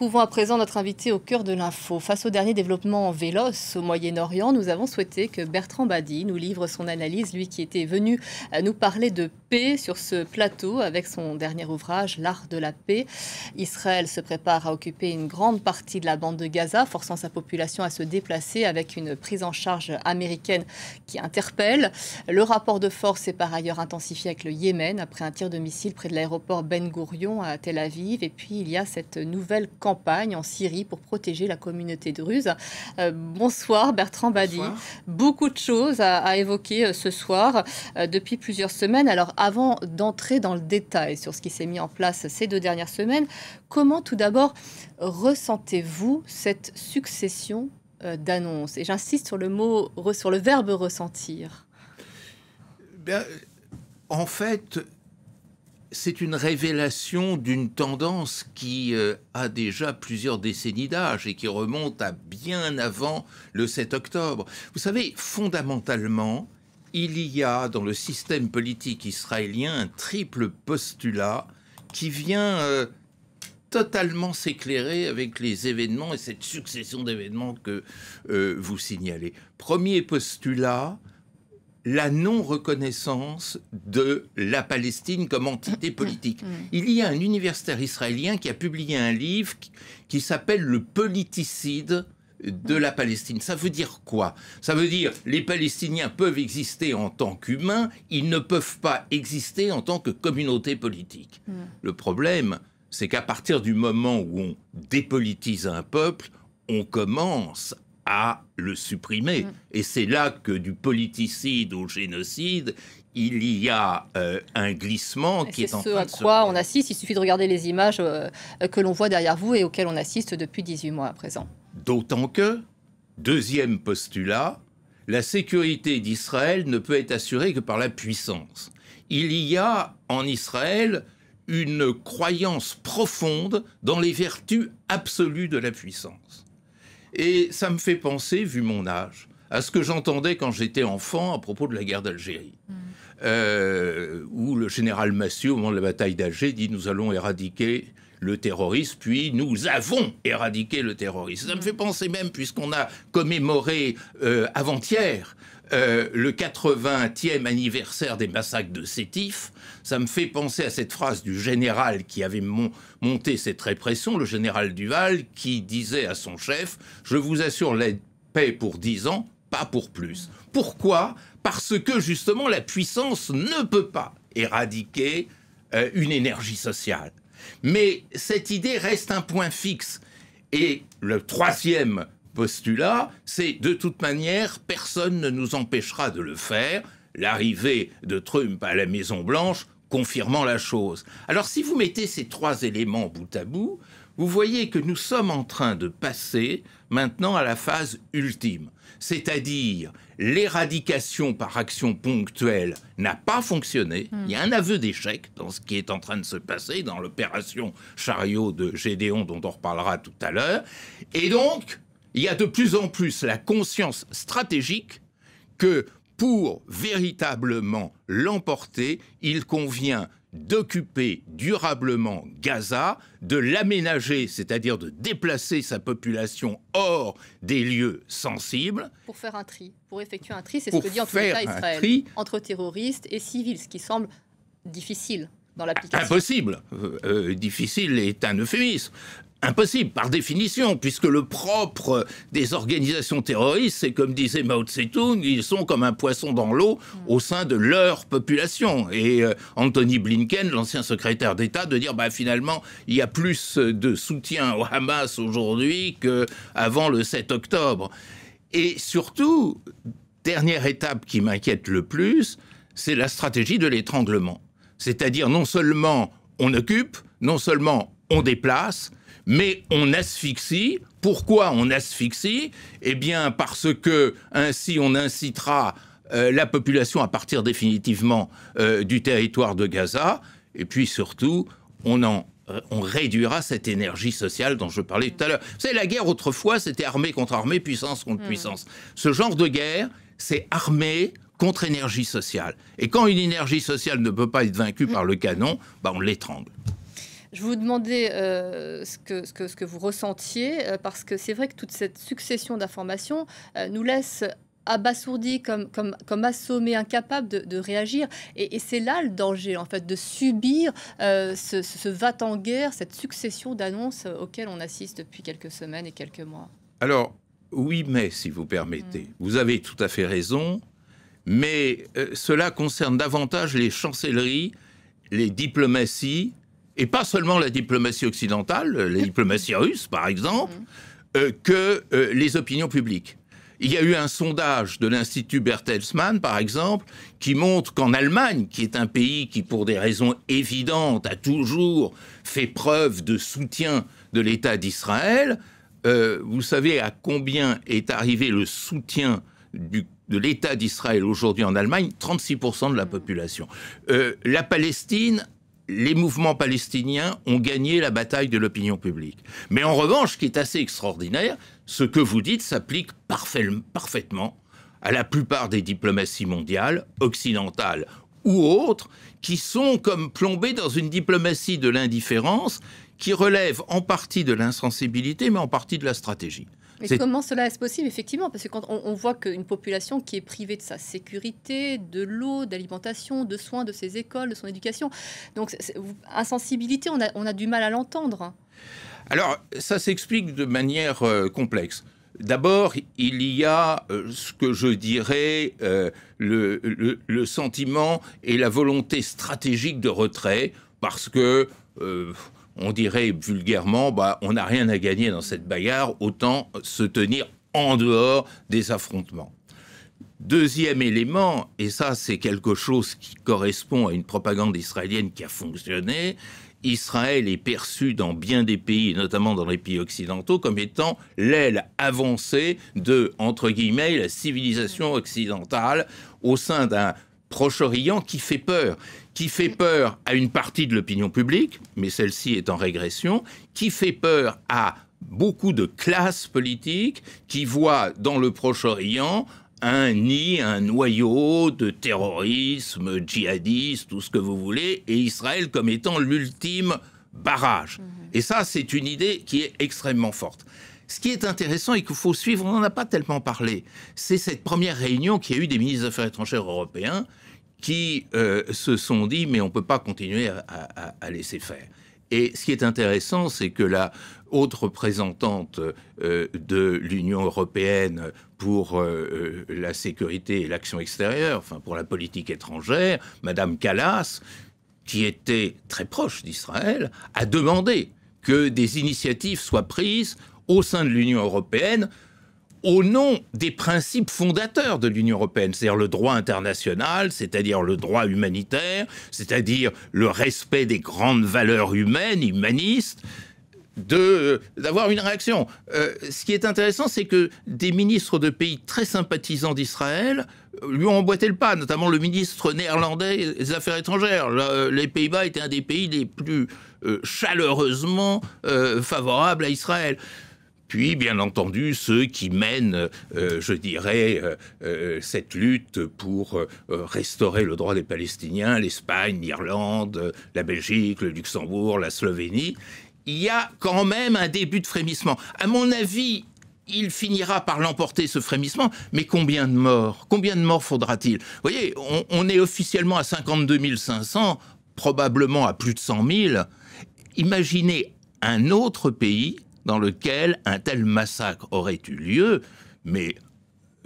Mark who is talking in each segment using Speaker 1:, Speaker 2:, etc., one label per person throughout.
Speaker 1: retrouvons à présent notre invité au cœur de l'info. Face aux derniers développements véloces au Moyen-Orient, nous avons souhaité que Bertrand Badi nous livre son analyse, lui qui était venu nous parler de paix sur ce plateau avec son dernier ouvrage, L'art de la paix. Israël se prépare à occuper une grande partie de la bande de Gaza, forçant sa population à se déplacer avec une prise en charge américaine qui interpelle. Le rapport de force est par ailleurs intensifié avec le Yémen après un tir de missile près de l'aéroport Ben Gourion à Tel Aviv. Et puis il y a cette nouvelle campagne en Syrie pour protéger la communauté druze. Bonsoir Bertrand Badi. Bonsoir. Beaucoup de choses à évoquer ce soir depuis plusieurs semaines. Alors avant d'entrer dans le détail sur ce qui s'est mis en place ces 2 dernières semaines, comment tout d'abord ressentez-vous cette succession d'annonces? Et j'insiste sur le verbe ressentir.
Speaker 2: Bien, en fait, c'est une révélation d'une tendance qui a déjà plusieurs décennies d'âge et qui remonte à bien avant le 7 octobre. Vous savez, fondamentalement, il y a dans le système politique israélien un triple postulat qui vient totalement s'éclairer avec les événements et cette succession d'événements que vous signalez. Premier postulat, la non-reconnaissance de la Palestine comme entité politique. Il y a un universitaire israélien qui a publié un livre qui s'appelle « Le politicide de la Palestine ». Ça veut dire quoi? Ça veut dire les Palestiniens peuvent exister en tant qu'humains, ils ne peuvent pas exister en tant que communauté politique. Le problème, c'est qu'à partir du moment où on dépolitise un peuple, on commence à le supprimer. Et c'est là que du politicide au génocide, il y a un glissement qui est en train de se...
Speaker 1: C'est ce à quoi on assiste. Il suffit de regarder les images que l'on voit derrière vous et auxquelles on assiste depuis 18 mois à présent.
Speaker 2: D'autant que, deuxième postulat, la sécurité d'Israël ne peut être assurée que par la puissance. Il y a en Israël une croyance profonde dans les vertus absolues de la puissance. Et ça me fait penser, vu mon âge, à ce que j'entendais quand j'étais enfant à propos de la guerre d'Algérie. Où le général Massieu, au moment de la bataille d'Alger, dit « Nous allons éradiquer le terrorisme, puis nous avons éradiqué le terrorisme ». Ça me fait penser même, puisqu'on a commémoré avant-hier le 80e anniversaire des massacres de Sétif, ça me fait penser à cette phrase du général qui avait monté cette répression, le général Duval, qui disait à son chef « Je vous assure la paix pour 10 ans, pas pour plus ». Pourquoi? Parce que justement la puissance ne peut pas éradiquer une énergie sociale. Mais cette idée reste un point fixe. Et le troisième postulat, c'est de toute manière, personne ne nous empêchera de le faire. L'arrivée de Trump à la Maison-Blanche confirmant la chose. Alors si vous mettez ces 3 éléments bout à bout, vous voyez que nous sommes en train de passer maintenant à la phase ultime. C'est-à-dire l'éradication par action ponctuelle n'a pas fonctionné. Il y a un aveu d'échec dans ce qui est en train de se passer, dans l'opération Chariot de Gédéon dont on reparlera tout à l'heure. Et donc, il y a de plus en plus la conscience stratégique que pour véritablement l'emporter, il convient d'occuper durablement Gaza, de l'aménager, c'est-à-dire de déplacer sa population hors des lieux sensibles.
Speaker 1: Pour faire un tri, pour effectuer un tri, c'est ce que dit en tout cas Israël, entre terroristes et civils, ce qui semble difficile dans l'application.
Speaker 2: Impossible. Difficile est un euphémisme. Impossible, par définition, puisque le propre des organisations terroristes, c'est comme disait Mao Tse-tung, ils sont comme un poisson dans l'eau au sein de leur population. Et Anthony Blinken, l'ancien secrétaire d'État, de dire finalement, il y a plus de soutien au Hamas aujourd'hui qu'avant le 7 octobre. Et surtout, dernière étape qui m'inquiète le plus, c'est la stratégie de l'étranglement. C'est-à-dire non seulement on occupe, non seulement on déplace, mais on asphyxie. Pourquoi on asphyxie? Eh bien, parce que ainsi on incitera la population à partir définitivement du territoire de Gaza. Et puis surtout, on réduira cette énergie sociale dont je parlais tout à l'heure. Vous savez, la guerre autrefois, c'était armée contre armée, puissance contre puissance. Ce genre de guerre, c'est armée contre énergie sociale. Et quand une énergie sociale ne peut pas être vaincue par le canon, on l'étrangle.
Speaker 1: Je vous demandais ce que vous ressentiez, parce que c'est vrai que toute cette succession d'informations nous laisse abasourdis, comme assommés, incapables de réagir. Et c'est là le danger, en fait, de subir ce va-t-en-guerre, cette succession d'annonces auxquelles on assiste depuis quelques semaines et quelques mois.
Speaker 2: Alors, oui, mais si vous permettez, vous avez tout à fait raison, mais cela concerne davantage les chancelleries, les diplomaties, et pas seulement la diplomatie occidentale, la diplomatie russe, par exemple, que les opinions publiques. Il y a eu un sondage de l'Institut Bertelsmann, par exemple, qui montre qu'en Allemagne, qui est un pays qui, pour des raisons évidentes, a toujours fait preuve de soutien de l'État d'Israël, vous savez à combien est arrivé le soutien de l'État d'Israël aujourd'hui en Allemagne? 36% de la population. La Palestine, les mouvements palestiniens ont gagné la bataille de l'opinion publique. Mais en revanche, ce qui est assez extraordinaire, ce que vous dites s'applique parfaitement à la plupart des diplomaties mondiales, occidentales ou autres, qui sont comme plombées dans une diplomatie de l'indifférence qui relève en partie de l'insensibilité, mais en partie de la stratégie.
Speaker 1: Mais comment cela est-ce possible, effectivement? Parce que quand on voit qu'une population qui est privée de sa sécurité, de l'eau, d'alimentation, de soins, de ses écoles, de son éducation, donc insensibilité, on a du mal à l'entendre.
Speaker 2: Alors, ça s'explique de manière complexe. D'abord, il y a ce que je dirais le sentiment et la volonté stratégique de retrait, parce que on dirait vulgairement, on n'a rien à gagner dans cette bagarre, autant se tenir en dehors des affrontements. Deuxième élément, et ça c'est quelque chose qui correspond à une propagande israélienne qui a fonctionné, Israël est perçu dans bien des pays, notamment dans les pays occidentaux, comme étant l'aile avancée de, entre guillemets, la civilisation occidentale au sein d'un Proche-Orient qui fait peur à une partie de l'opinion publique, mais celle-ci est en régression, qui fait peur à beaucoup de classes politiques qui voient dans le Proche-Orient un nid, un noyau de terrorisme, djihadiste, tout ce que vous voulez, et Israël comme étant l'ultime barrage. Et ça, c'est une idée qui est extrêmement forte. Ce qui est intéressant et qu'il faut suivre, on n'en a pas tellement parlé, c'est cette première réunion qu'il y a eu des ministres des Affaires étrangères européens qui se sont dit « mais on ne peut pas continuer à laisser faire ». Et ce qui est intéressant, c'est que la haute représentante de l'Union européenne pour la sécurité et l'action extérieure, enfin pour la politique étrangère, Madame Kallas, qui était très proche d'Israël, a demandé que des initiatives soient prises au sein de l'Union européenne au nom des principes fondateurs de l'Union européenne, c'est-à-dire le droit international, c'est-à-dire le droit humanitaire, c'est-à-dire le respect des grandes valeurs humaines, humanistes, d'avoir une réaction. Ce qui est intéressant, c'est que des ministres de pays très sympathisants d'Israël lui ont emboîté le pas, notamment le ministre néerlandais des Affaires étrangères. Les Pays-Bas étaient un des pays les plus chaleureusement favorables à Israël. Puis, bien entendu, ceux qui mènent, je dirais, cette lutte pour restaurer le droit des Palestiniens, l'Espagne, l'Irlande, la Belgique, le Luxembourg, la Slovénie, il y a quand même un début de frémissement. À mon avis, il finira par l'emporter, ce frémissement, mais combien de morts? Combien de morts faudra-t-il? Vous voyez, on est officiellement à 52 500, probablement à plus de 100 000. Imaginez un autre pays dans lequel un tel massacre aurait eu lieu, mais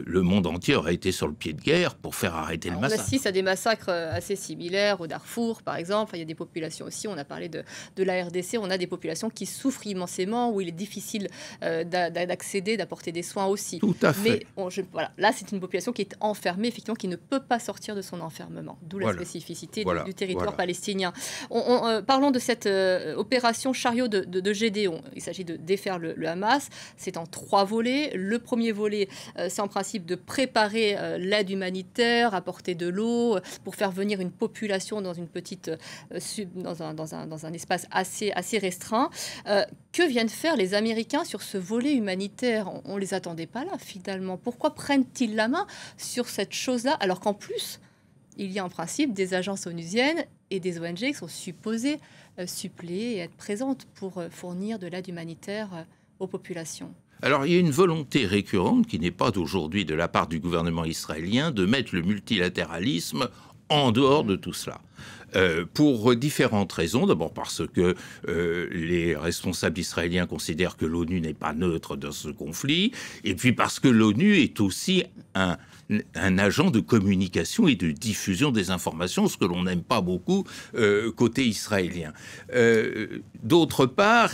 Speaker 2: le monde entier aurait été sur le pied de guerre pour faire arrêter le massacre.
Speaker 1: On assiste à des massacres assez similaires au Darfour, par exemple. Il y a des populations aussi, on a parlé de la RDC, on a des populations qui souffrent immensément, où il est difficile d'accéder, d'apporter des soins aussi.
Speaker 2: Tout à fait.
Speaker 1: Mais voilà, là, c'est une population qui est enfermée, effectivement, qui ne peut pas sortir de son enfermement, d'où la spécificité du territoire palestinien. Parlons de cette opération chariot de Gédéon. Il s'agit de défaire le Hamas. C'est en 3 volets. Le premier volet, c'est en principe de préparer l'aide humanitaire, apporter de l'eau, pour faire venir une population dans une petite dans un espace assez restreint. Que viennent faire les Américains sur ce volet humanitaire? On les attendait pas là, finalement. Pourquoi prennent-ils la main sur cette chose-là, alors qu'en plus, il y a en principe des agences onusiennes et des ONG qui sont supposées suppléer et être présente pour fournir de l'aide humanitaire aux populations?
Speaker 2: Alors, il y a une volonté récurrente qui n'est pas d'aujourd'hui de la part du gouvernement israélien de mettre le multilatéralisme en dehors de tout cela. Pour différentes raisons. D'abord parce que les responsables israéliens considèrent que l'ONU n'est pas neutre dans ce conflit, et puis parce que l'ONU est aussi un agent de communication et de diffusion des informations, ce que l'on n'aime pas beaucoup côté israélien. D'autre part,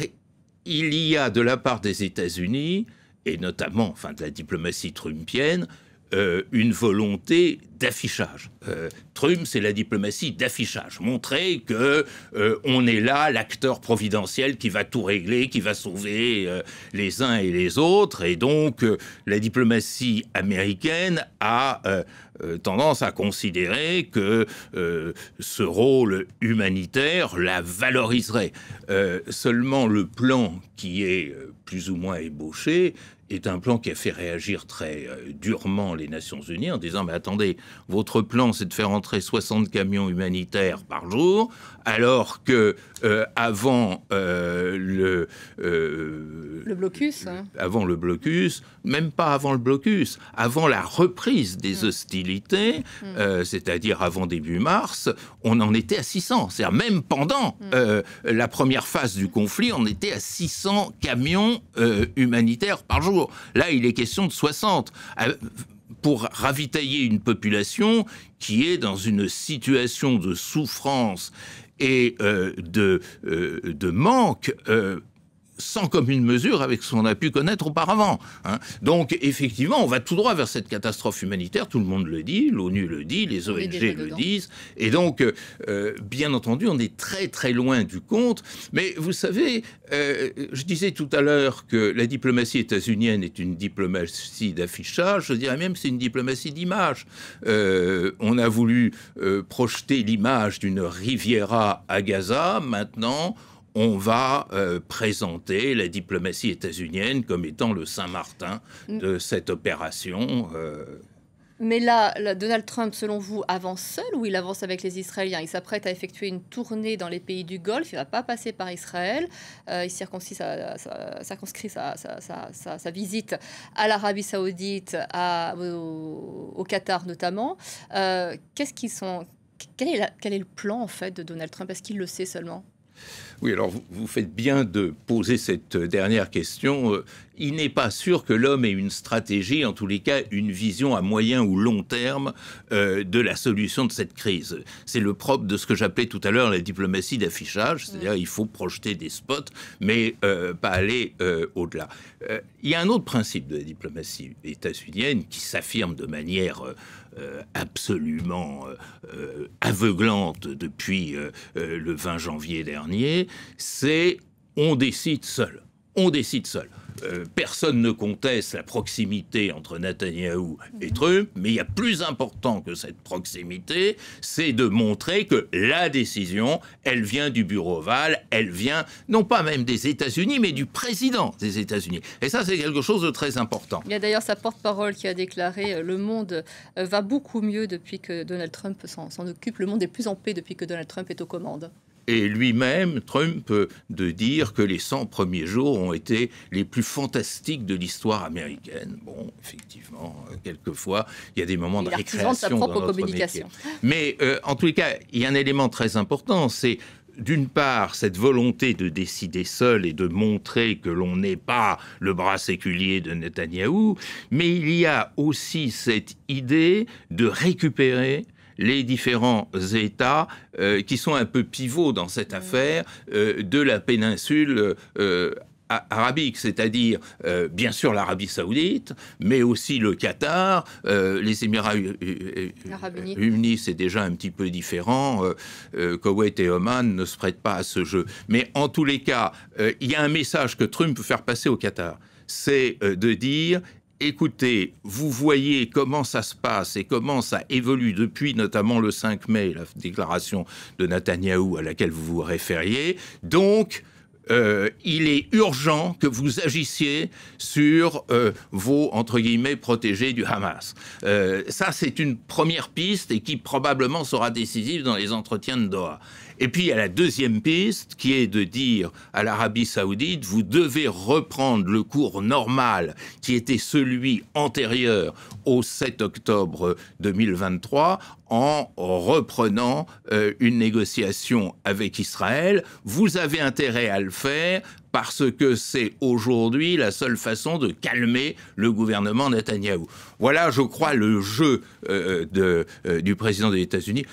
Speaker 2: il y a de la part des États-Unis, et notamment de la diplomatie trumpienne, une volonté d'affichage. Trump, c'est la diplomatie d'affichage. Montrer que on est là, l'acteur providentiel qui va tout régler, qui va sauver les uns et les autres. Et donc, la diplomatie américaine a tendance à considérer que ce rôle humanitaire la valoriserait. Seulement, le plan qui est plus ou moins ébauché est un plan qui a fait réagir très durement les Nations Unies en disant « Mais attendez, votre plan, c'est de faire entrer 60 camions humanitaires par jour, alors que avant le
Speaker 1: blocus,
Speaker 2: avant le blocus, même pas avant le blocus, avant la reprise des hostilités, c'est-à-dire avant début mars, on en était à 600. C'est-à-dire même pendant la première phase du conflit, on était à 600 camions humanitaires par jour. Là, il est question de 60. Pour ravitailler une population qui est dans une situation de souffrance et de manque sans commune mesure avec ce qu'on a pu connaître auparavant. Donc, effectivement, on va tout droit vers cette catastrophe humanitaire. Tout le monde le dit, l'ONU le dit, les ONG le disent. Et donc, bien entendu, on est très, très loin du compte. Mais vous savez, je disais tout à l'heure que la diplomatie états-unienne est une diplomatie d'affichage. Je dirais même que c'est une diplomatie d'image. On a voulu projeter l'image d'une Riviera à Gaza. Maintenant, on va présenter la diplomatie états-unienne comme étant le Saint-Martin de cette opération.
Speaker 1: Mais là, Donald Trump, selon vous, avance seul ou il avance avec les Israéliens? Il s'apprête à effectuer une tournée dans les pays du Golfe, il ne va pas passer par Israël. Il circonscrit sa visite à l'Arabie Saoudite, au Qatar notamment. Quel est le plan en fait de Donald Trump? Est-ce qu'il le sait seulement?
Speaker 2: Oui, alors vous faites bien de poser cette dernière question. Il n'est pas sûr que l'homme ait une stratégie, en tous les cas une vision à moyen ou long terme de la solution de cette crise. C'est le propre de ce que j'appelais tout à l'heure la diplomatie d'affichage, c'est-à-dire il faut projeter des spots, mais pas aller au-delà. Il y a un autre principe de la diplomatie états-unienne qui s'affirme de manière absolument aveuglante depuis le 20 janvier dernier, c'est on décide seul. On décide seul. Personne ne conteste la proximité entre Netanyahou et Trump, mais il y a plus important que cette proximité, c'est de montrer que la décision, elle vient du bureau ovale, elle vient non pas même des États-Unis, mais du président des États-Unis. Et ça, c'est quelque chose de très important.
Speaker 1: Il y a d'ailleurs sa porte-parole qui a déclaré « Le monde va beaucoup mieux depuis que Donald Trump s'en occupe. Le monde est plus en paix depuis que Donald Trump est aux commandes. »
Speaker 2: Et lui-même, Trump, de dire que les 100 premiers jours ont été les plus fantastiques de l'histoire américaine. Bon, effectivement, quelquefois, il y a des moments de récréation
Speaker 1: de sa propre
Speaker 2: dans notre
Speaker 1: communication.
Speaker 2: métier. Mais en tous les cas, il y a un élément très important, c'est d'une part, cette volonté de décider seul et de montrer que l'on n'est pas le bras séculier de Netanyahou, mais il y a aussi cette idée de récupérer les différents États qui sont un peu pivots dans cette affaire de la péninsule arabique, c'est-à-dire bien sûr l'Arabie Saoudite, mais aussi le Qatar, les Émirats Unis, c'est déjà un petit peu différent. Koweït et Oman ne se prêtent pas à ce jeu. Mais en tous les cas, il y a un message que Trump peut faire passer au Qatar, c'est de dire: écoutez, vous voyez comment ça se passe et comment ça évolue depuis notamment le 5 mai, la déclaration de Netanyahou à laquelle vous vous référiez. Donc, il est urgent que vous agissiez sur vos, entre guillemets, protégés du Hamas. Ça, c'est une première piste et qui probablement sera décisive dans les entretiens de Doha. Et puis il y a la deuxième piste qui est de dire à l'Arabie Saoudite, vous devez reprendre le cours normal qui était celui antérieur au 7 octobre 2023 en reprenant une négociation avec Israël. Vous avez intérêt à le faire parce que c'est aujourd'hui la seule façon de calmer le gouvernement Netanyahou. Voilà, je crois, le jeu du président des États-Unis.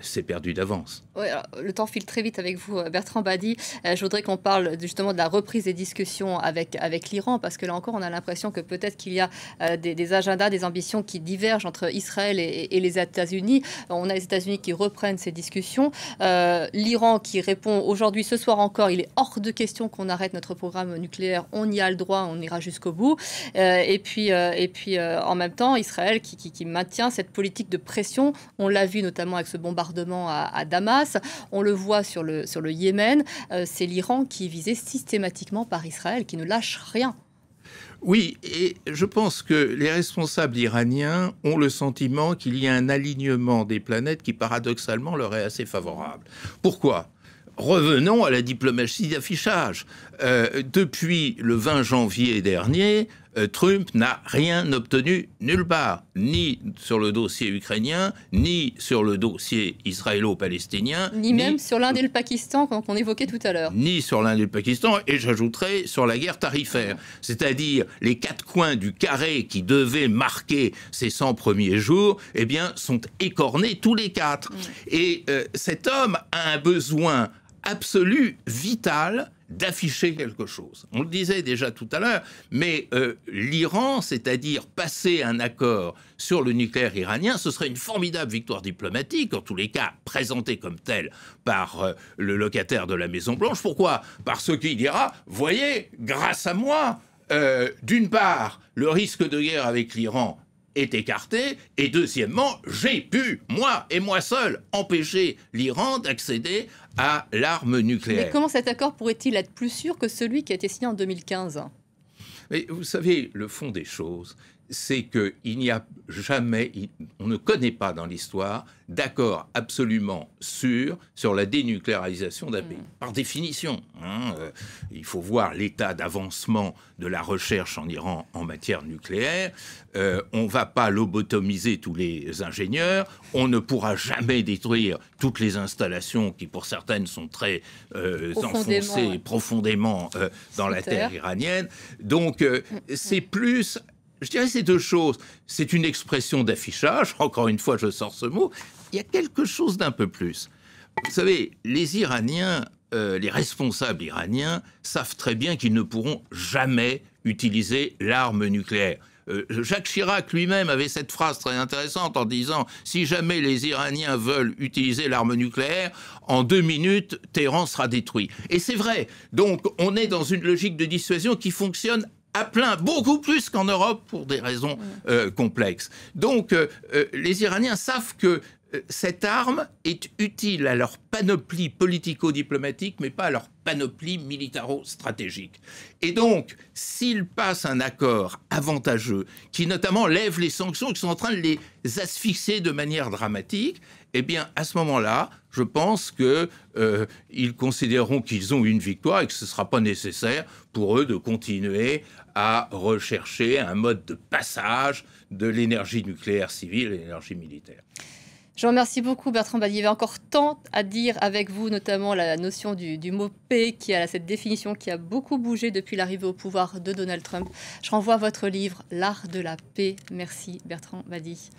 Speaker 2: C'est perdu d'avance.
Speaker 1: Ouais, le temps file très vite avec vous, Bertrand Badi. Je voudrais qu'on parle justement de la reprise des discussions avec l'Iran, parce que là encore, on a l'impression que peut-être qu'il y a des agendas, des ambitions qui divergent entre Israël et les États-Unis. On a les États-Unis qui reprennent ces discussions. L'Iran qui répond aujourd'hui, ce soir encore, il est hors de question qu'on arrête notre programme nucléaire. On y a le droit, on ira jusqu'au bout. Et puis, en même temps, Israël qui maintient cette politique de pression. On l'a vu notamment avec ce bombardement à Damas. On le voit sur le Yémen. C'est l'Iran qui est visé systématiquement par Israël, qui ne lâche rien.
Speaker 2: Oui, et je pense que les responsables iraniens ont le sentiment qu'il y a un alignement des planètes qui, paradoxalement, leur est assez favorable. Pourquoi ? Revenons à la diplomatie d'affichage. Depuis le 20 janvier dernier, Trump n'a rien obtenu nulle part, ni sur le dossier ukrainien, ni sur le dossier israélo-palestinien,
Speaker 1: ni même sur l'Inde et le Pakistan, qu'on évoquait tout à l'heure.
Speaker 2: Ni sur l'Inde et le Pakistan, et j'ajouterais sur la guerre tarifaire. C'est-à-dire les quatre coins du carré qui devaient marquer ces 100 premiers jours, eh bien, sont écornés tous les quatre. Et cet homme a un besoin absolu, vital, d'afficher quelque chose. On le disait déjà tout à l'heure, mais l'Iran, c'est-à-dire passer un accord sur le nucléaire iranien, ce serait une formidable victoire diplomatique, en tous les cas présentée comme telle par le locataire de la Maison-Blanche. Pourquoi ? Parce qu'il dira, voyez, grâce à moi, d'une part, le risque de guerre avec l'Iran est écarté, et deuxièmement, j'ai pu, moi et moi seul, empêcher l'Iran d'accéder à l'arme nucléaire.
Speaker 1: Mais comment cet accord pourrait-il être plus sûr que celui qui a été signé en 2015 ?
Speaker 2: Mais vous savez, le fond des choses, c'est qu'il n'y a jamais, on ne connaît pas dans l'histoire d'accord absolument sûr sur la dénucléarisation d'un pays. Par définition, il faut voir l'état d'avancement de la recherche en Iran en matière nucléaire. On ne va pas lobotomiser tous les ingénieurs. On ne pourra jamais détruire toutes les installations qui, pour certaines, sont très enfoncées profondément dans la terre iranienne. Donc, c'est plus... Je dirais ces deux choses. C'est une expression d'affichage. Encore une fois, je sors ce mot. Il y a quelque chose d'un peu plus. Vous savez, les Iraniens, les responsables iraniens savent très bien qu'ils ne pourront jamais utiliser l'arme nucléaire. Jacques Chirac lui-même avait cette phrase très intéressante en disant « Si jamais les Iraniens veulent utiliser l'arme nucléaire, en 2 minutes, Téhéran sera détruit. » Et c'est vrai. Donc, on est dans une logique de dissuasion qui fonctionne à plein, beaucoup plus qu'en Europe pour des raisons complexes. Donc, les Iraniens savent que cette arme est utile à leur panoplie politico-diplomatique, mais pas à leur panoplie militaro-stratégique. Et donc, s'ils passent un accord avantageux, qui notamment lève les sanctions, qui sont en train de les asphyxier de manière dramatique, eh bien, à ce moment-là, je pense qu'ils considéreront qu'ils ont une victoire et que ce ne sera pas nécessaire pour eux de continuer à rechercher un mode de passage de l'énergie nucléaire civile à l'énergie militaire.
Speaker 1: Je vous remercie beaucoup, Bertrand Badi. Il y avait encore tant à dire avec vous, notamment la notion du mot paix, qui a cette définition qui a beaucoup bougé depuis l'arrivée au pouvoir de Donald Trump. Je renvoie à votre livre, L'art de la paix. Merci, Bertrand Badi.